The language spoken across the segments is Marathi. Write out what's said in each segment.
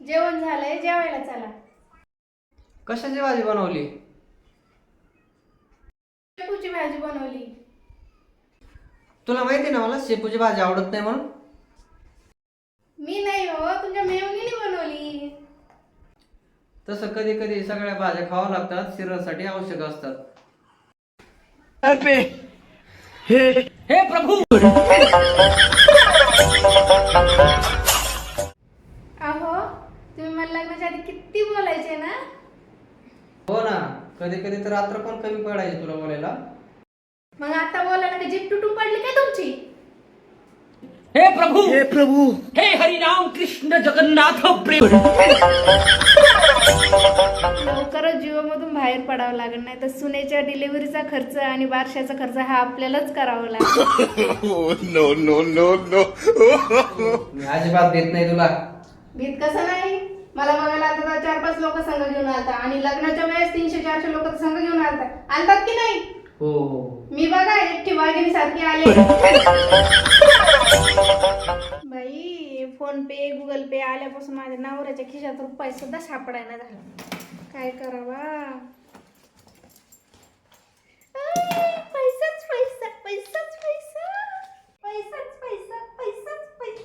जेवण झालंय, जेवायला चला. कशाची भाजी बनवली? शेपूची भाजी बनवली. तुला माहिती ना मला शेपूची भाजी आवडत नाही म्हणून. मी नाही हो, तुमच्या मेवणीने बनवली. तसं कधी कधी सगळ्या भाज्या खाव्या लागतात, शरीरासाठी आवश्यक असतात. हे प्रभु अहो, तुम्ही मला लग्नाच्या आधी किती बोलायचे ना. हो ना, कधी कधी तर रात्र पण कमी पडायची तुला बोलायला. मग आता बोलायला का जीभ तुटून पडली काय तुमची? हे प्रभु हे हरि राम कृष्ण जगन्नाथ प्रेम. लवकरच जीवामधून बाहेर पडावं लागेल, नाही तर सुनेच्या डिलिव्हरीचा खर्च आणि बारशाचा खर्च हा आपल्यालाच करावा लागेल. No no no no. मी अजिबात देत नाही तुला. भीत कसं नाही, मला बघायला आता 4-5 लोक संघ घेऊन आलता आणि लग्नाच्या वेळेस 300-400 लोक संघ घेऊन आणतात की नाही? हो. मी बघा एकटी वाघिणी सारखी आले. बाई, फोन पे गुगल पे आल्यापासून माझ्या नवऱ्याच्या खिशात रुपये सुद्धा सापडायला झाला. काय करावा? पैसाच पैसा, पैसाच पैसा, पैसाच पैसा, पैसाच पैसा.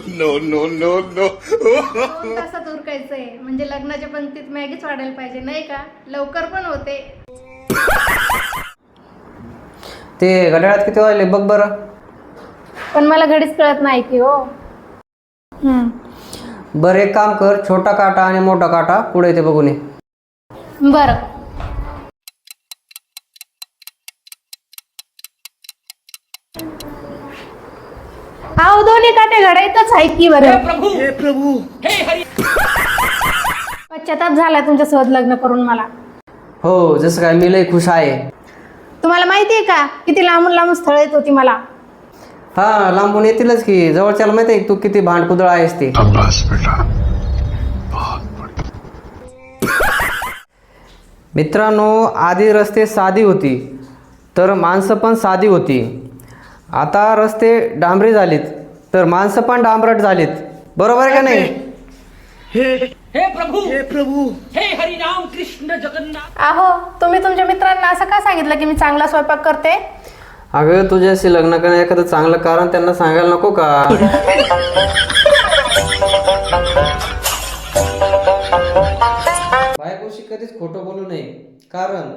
No no no no. 2 तासात उरकायचंय म्हणजे लग्नाच्या पंक्तीत मॅगीच वाढायला पाहिजे नाही का? लवकर पण होते. ते घड्याळात किती वाजले बघ बरं. पण मला घडीच कळत नाही की हो. बरं एक काम कर, छोटा काटा आणि मोठा काटा पुढे येते बघून ये. बरं. हा, दोन्ही काटे घडायचंच आहे की बरं. हे प्रभु हे हरि. पश्चाताप झाला तुमच्यासोबत लग्न करून मला. हो, जसं काय मी लय खुश आहे. तुम्हाला माहिती आहे का किती लांबून लांबून स्थळ येत होती मला. हा, लांबून येतीलच की. जवळच्याला माहिती आहे तू किती भांडकुदळ आहेस ते. मित्रांनो, आधी रस्ते साधी होती तर माणसं पण साधी होती. आता रस्ते डांबरी झालीत तर माणसं पण डांबरट झालीत. बरोबर आहे का नाही? हे प्रभु हे हरि राम कृष्ण जगन्नाथ. अहो, तुम्ही तुमच्या मित्रांना असं का सांगितलं की मी चांगला स्वयंपाक करते? अगं, तुझ्याशी लग्न करण्या एखादं चांगलं कारण त्यांना सांगायला नको का? बायकोशी कधीच खोटं बोलू नये, कारण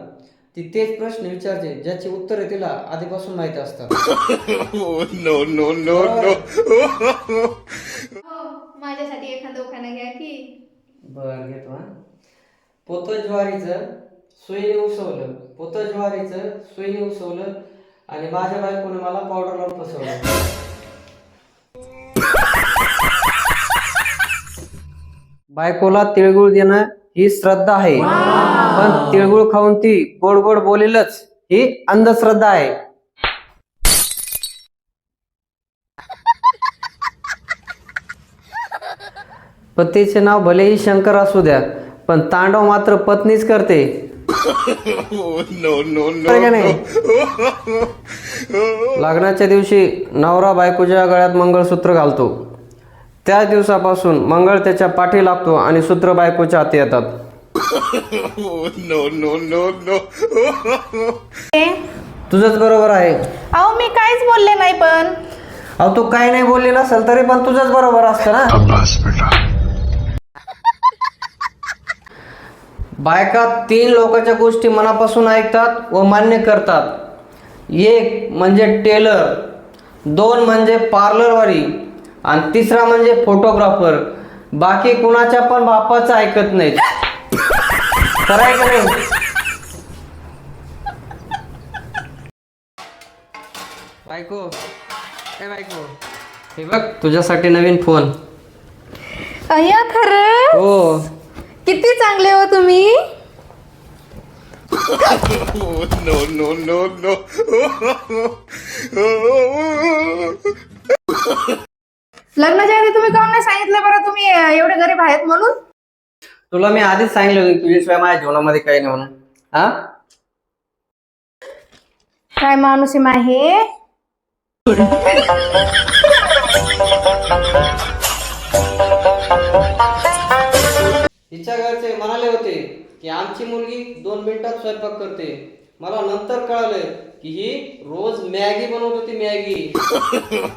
ती तेच प्रश्न विचारते ज्याची उत्तरे तिला आधीपासून माहिती असतात. No no no no. हो, माझ्यासाठी एखादं उखाणं घ्या की. बर घेतो. हा, पोतं ज्वारीचं सुईने उसवलं, पोतं ज्वारीचं सुईने उसवलं आणि माझ्या बायकोने मला पावडर लावून फसवलं. बायकोला तिळगुळ देणं ही श्रद्धा आहे, पण तिळगुळ खाऊन ती गोड गोड बोलेलच ही अंधश्रद्धा आहे. पतीचे नाव भलेही शंकर असू द्या, पण तांडव मात्र पत्नीच करते. No no no. आहे का नाही? लग्नाच्या दिवशी नवरा बायकोच्या गळ्यात मंगळसूत्र घालतो. त्याच दिवसापासून मंगळ त्याच्या पाठी लागतो आणि सूत्र बायकोच्या हाती येतात. No no no no. तुझंच बरोबर आहे. अहो, मी काहीच बोलले नाही. पण अहो, तू काही नाही बोलली नसेल तरी पण तुझंच बरोबर असतं ना. बायका 3 लोकांच्या गोष्टी मनापासून ऐकतात व मान्य करतात. 1 म्हणजे टेलर, 2 म्हणजे पार्लरवाली आणि 3रा म्हणजे फोटोग्राफर. बाकी कुणाच्या पण बापाचं ऐकत नाहीत. कराय का नाही? बायको, ए बायको, हे बघ तुझ्यासाठी नवीन फोन. अय्या, खरं? हो. किती चांगले हो तुम्ही. No no no no. लग्नाच्या आधी तुम्ही काऊन नाही सांगितलं बरं तुम्ही एवढे गरीब आहेत म्हणून? तुला मी आधीच सांगितलं होतं तुझ्याशिवाय माझ्या जीवनामध्ये काही नाही म्हणून. हा, काय माणूस आहे. तिच्या घरचे म्हणाले होते की आमची मुलगी 2 मिनिटात स्वयंपाक करते. मला नंतर कळालं की ही रोज मॅगी बनवत होती, Maggi.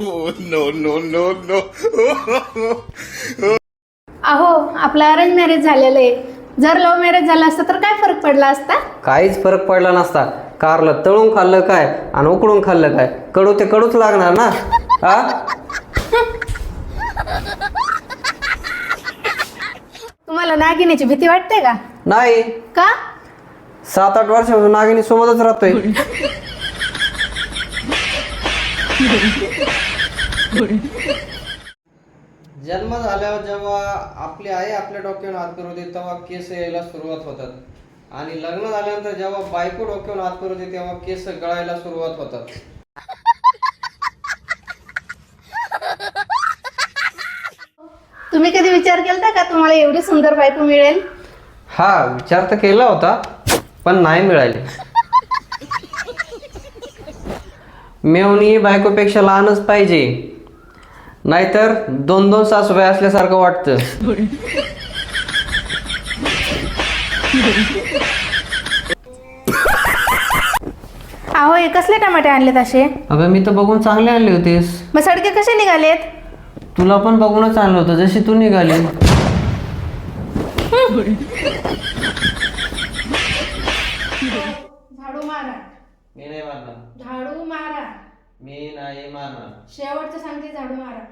Oh, no, no, no, no. अहो आपलं अरेंज मॅरेज झालेलं आहे. जर लव्ह मॅरेज झालं असतं तर काय फरक पडला असता? काहीच फरक पडला नसता. कारलं तळून खाल्लं काय आणि उकडून खाल्लं काय, कडू ते कडूच लागणार ना. हा, तुम्हाला नागिनीची भीती वाटते का? नाही. का? 7-8 वर्षापासून नागिनी सोबतच राहतोय. जन्म झाल्यावर जेव्हा आपली आई आपल्या डोक्यावर हात फिरवते तेव्हा केस यायला सुरुवात होतात, आणि लग्न झाल्यानंतर जेव्हा बायको डोक्यावर हात फिरवते तेव्हा केस गळायला सुरुवात होतात. तुम्ही कधी विचार केलता का तुम्हाला एवढी सुंदर बायको मिळेल? हा, विचार तर केला होता पण नाही मिळाले. मेवणी बायकोपेक्षा लहानच पाहिजे, नाहीतर 2-2 सासूबाई असल्यासारखं वाटतं. अहो हे कसले टमाटे आणलेत असे? अगं मी तर बघून चांगले आणले होतेस. मग सडके कसे निघालेत? तुला पण बघूनच आणलं होतं, जशी तू निघाली. झाडू मारा. मी नाही मारणार. झाडू मारा. मी नाही मारणार. शेवटचं सांगते, झाडू मारा.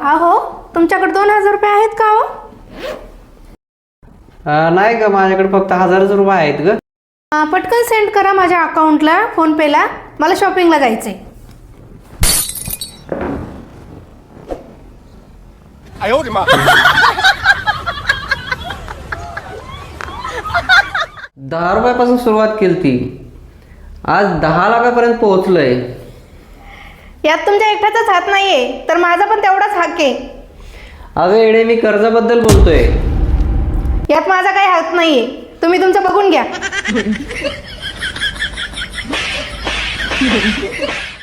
अहो तुमच्याकडे 2000 रुपये आहेत का हो? नाही ग, माझ्याकडे फक्त 1000 रुपये आहेत ग. पटकन सेंड करा माझ्या अकाउंटला, फोन पेला. मला शॉपिंगला जायचंय. 哎呦我的妈！ 10 रुपयापासून सुरुवात केली ती, आज 10 लाखापर्यंत पोहोचलोय. यात तुमच्या एकट्याचाच हात नाहीये, तर माझा पण तेवढाच हाक आहे. अगं येणे, मी कर्जाबद्दल बोलतोय. यात माझा काही हात नाहीये, तुम्ही तुमचं बघून घ्या.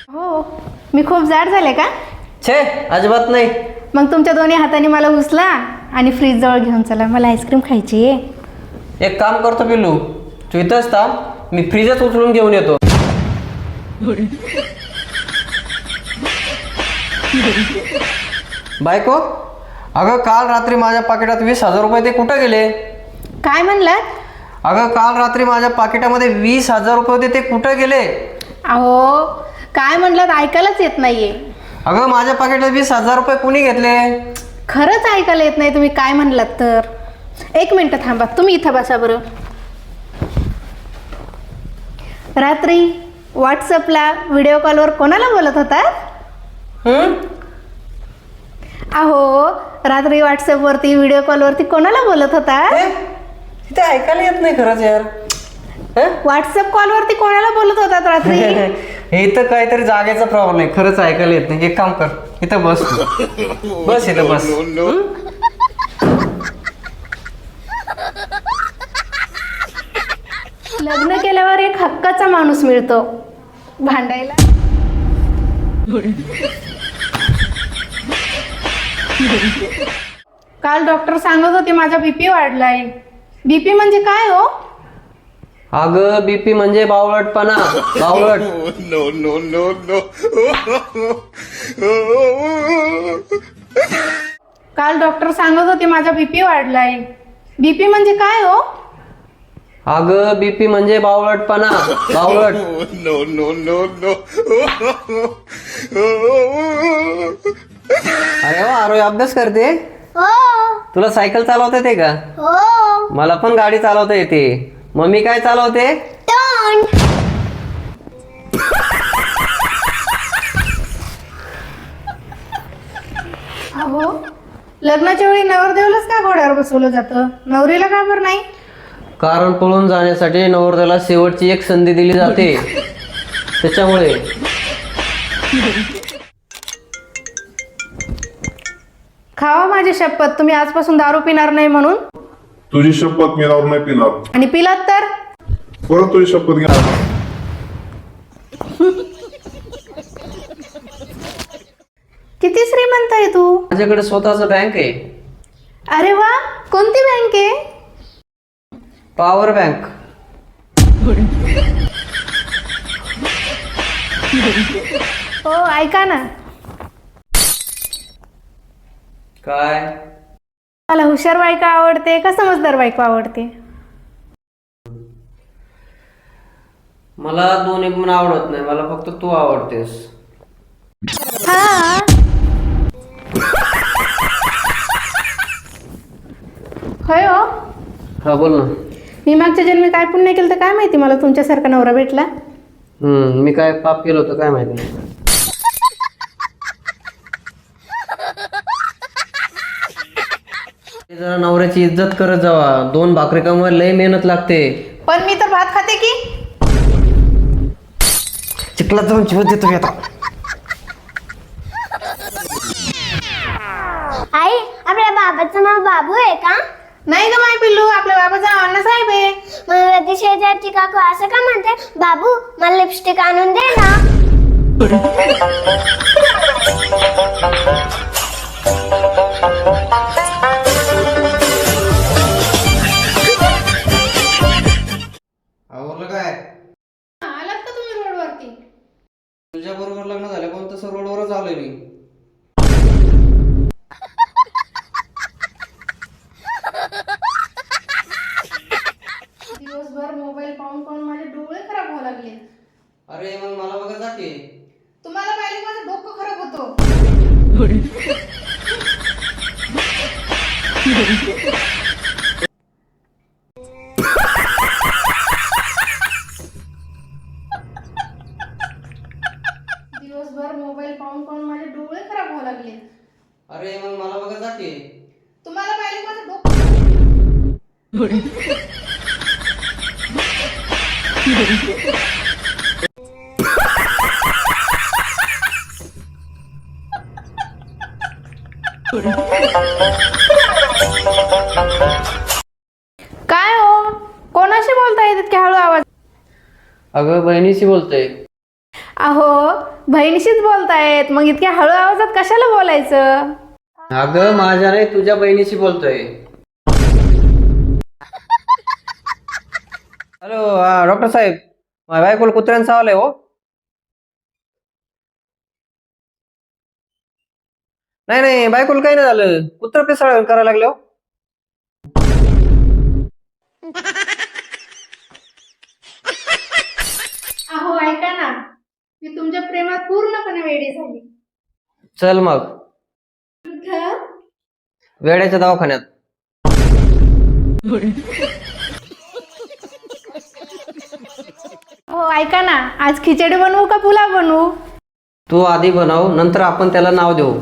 हो, मी खूप जाड झाले का? छे, अजिबात नाही. मग तुमच्या दोन्ही हाताने मला उचला आणि फ्रीज जवळ घेऊन चला, मला आईस्क्रीम खायची आहे. एक काम करतो पिल्लू, तू इथंच थांब, मी फ्रीजच उचलून घेऊन येतो. बायको, अगं काल रात्री माझ्या पाकिटात 20,000 रुपये ते कुठं गेले? काय म्हणलात? अगं काल रात्री माझ्या पाकिटामध्ये 20,000 रुपये होते, ते कुठं गेले? अहो काय म्हणलात ऐकायलाच येत नाहीये. अगं माझ्या पाकिटात 20,000 रुपये कुणी घेतले? खरंच ऐकायला येत नाही तुम्ही काय म्हणलात तर. 1 मिनिट थांबा, तुम्ही इथं बसा बरं. रात्री व्हॉट्सअपला व्हिडिओ कॉलवर कोणाला बोलत होतात? अहो रात्री व्हॉट्सअपवरती व्हिडिओ कॉलवरती कोणाला बोलत होतात? ते ऐकायला येत नाही खरंच यार. व्हॉट्सअप कॉलवरती कोणाला बोलत होतात रात्री? हे तर काहीतरी जागेचा प्रॉब्लेम आहे, खरंच ऐकायला येत नाही. एक काम कर, इथं बस तू. बस इथं बस. No, no. लग्न केल्यावर एक हक्काचा माणूस मिळतो भांडायला. काल डॉक्टर सांगत होते माझा बीपी वाढलाय. बीपी म्हणजे काय हो? अगं बीपी म्हणजे बावळटपणा, बावळट. Oh, no, no, no, no. काल डॉक्टर सांगत होते माझा बीपी वाढलाय. बीपी म्हणजे काय हो? अगं बीपी म्हणजे बावळटपणा, बावळट. Oh, no, no, no, no. अरे वा, आरोही अभ्यास करते. हो तुला सायकल चालवता येते का? हो. मला पण गाडी चालवता येते. मम्मी काय चालवते? अहो लग्नाच्या वेळी नवरदेवालाच का घोड्यावर बसवलं जातं, नवरीला का बरं नाही? कारण पळून जाण्यासाठी नवरदेवाला शेवटची एक संधी दिली जाते, त्याच्यामुळे. खावा माझी शपथ, तुम्ही आजपासून दारू पिणार नाही म्हणून. तुझी शपथ मी दारू नाही पिणार. आणि पिलात तर परत तुझी शपथ घ्या. किती श्रीमंत आहे तू? माझ्याकडे स्वतःच बँक आहे. अरे वा, कोणती बँक आहे? Power bank. हो ऐका ना, काय? मला हुशार बायको आवडते का समजदार बायको आवडते? मला दोन्ही पण आवडत नाही, मला फक्त तू आवडतेस. हा होय हो. हा बोल ना. मी मागच्या जन्मी काय पुण्य केलं तर काय माहिती, मला तुमच्यासारखा नवरा भेटला. मी काय पाप केलं होतं काय माहिती. जरा नवऱ्याची इज्जत करत जावा. 2 भाकरी कमवायला लय मेहनत लागते. पण मी तर भात खाते की. चिखलात जाऊन जीव देतो मी आता. आई, आपल्या बाबाचं नाव बाबू आहे का? नाही ग माय पिल्लू, आपल्या बाबाचं नाव अण्णासाहेब आहे. मला ती शेजारची काकू असं का म्हणते, बाबू मला लिपस्टिक आणून दे ना. आवडलं काय? आलात का तुम्ही रोडवरती? तुझ्या बरोबर लग्न झालं पण तसं रोडवरच आलोय मी. दिवसभर मोबाईल पाहून पाहून माझे डोळे खराब व्हायला लागले. अरे मग मला बघा जाते. तुम्हाला पाहिले माझं डोकं खराब होतं. दिवसभर मोबाईल पाहून पाहून माझे डोळे खराब व्हायला लागले. अरे मग मला बघा जाते. तुम्हाला पाहिले माझं डोकं. काय हो, कोणाशी बोलताय इतक्या हळू आवाज? अगं बहिणीशी बोलतोय. अहो बहिणीशीच बोलतायत, मग इतक्या हळू आवाजात कशाला बोलायचं? अगं माझ्या नाही, तुझ्या बहिणीशी बोलतोय. हॅलो, डॉक्टर साहेब, माझ्या बायकोला कुत्र्यानं चावलंय हो. नाही नाही, बायकोला काही नाही झालं, कुत्रा पिसाळ करायला लागले हो. अहो ऐका ना, मी तुमच्या प्रेमात पूर्णपणे वेडी झाली. चल मग वेड्याच्या दवाखान्यात. हो ऐका ना, आज खिचडी बनवू का पुलाव बनवू? तू आधी बनव, नंतर आपण त्याला नाव देऊ.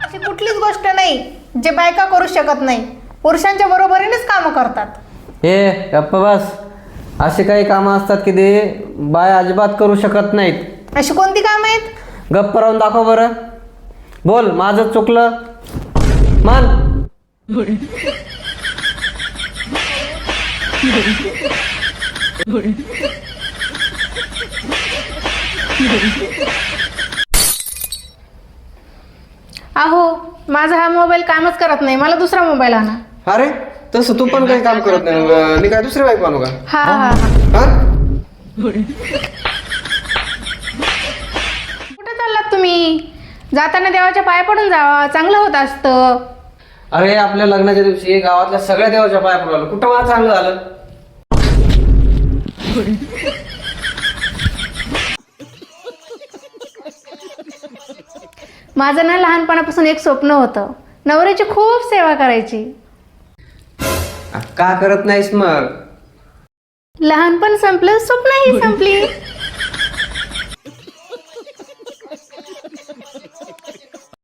अशी कुठलीच गोष्ट नाही जे बायका करू शकत नाही. पुरुषांच्या बरोबरीनेच कामं करतात. हे गप्प बस. असे काही कामं असतात की ते बाय अजिबात करू शकत नाहीत. अशी कोणती कामं आहेत? गप्प राहून दाखव बरं. बोल, माझं चुकलं मान. अहो माझा हा मोबाईल कामच करत नाही, मला दुसरा मोबाईल आणा. अरे तसं तू पण काही काम करत नाही, मी काय दुसरी बायको आणू का? हा हा हा. हा? कुठे चाललात तुम्ही? जाताना देवाच्या पाया पडून जावा, चांगलं होत असतं. अरे आपल्या लग्नाच्या दिवशी गावातल्या सगळ्या देवाच्या पाया पडलो, कुठं मला चांगलं झालं? माझं ना लहानपणापासून एक स्वप्न होतं, नवऱ्याची खूप सेवा करायची. का करत नाहीस मग? लहानपण संपलं, स्वप्नही संपली.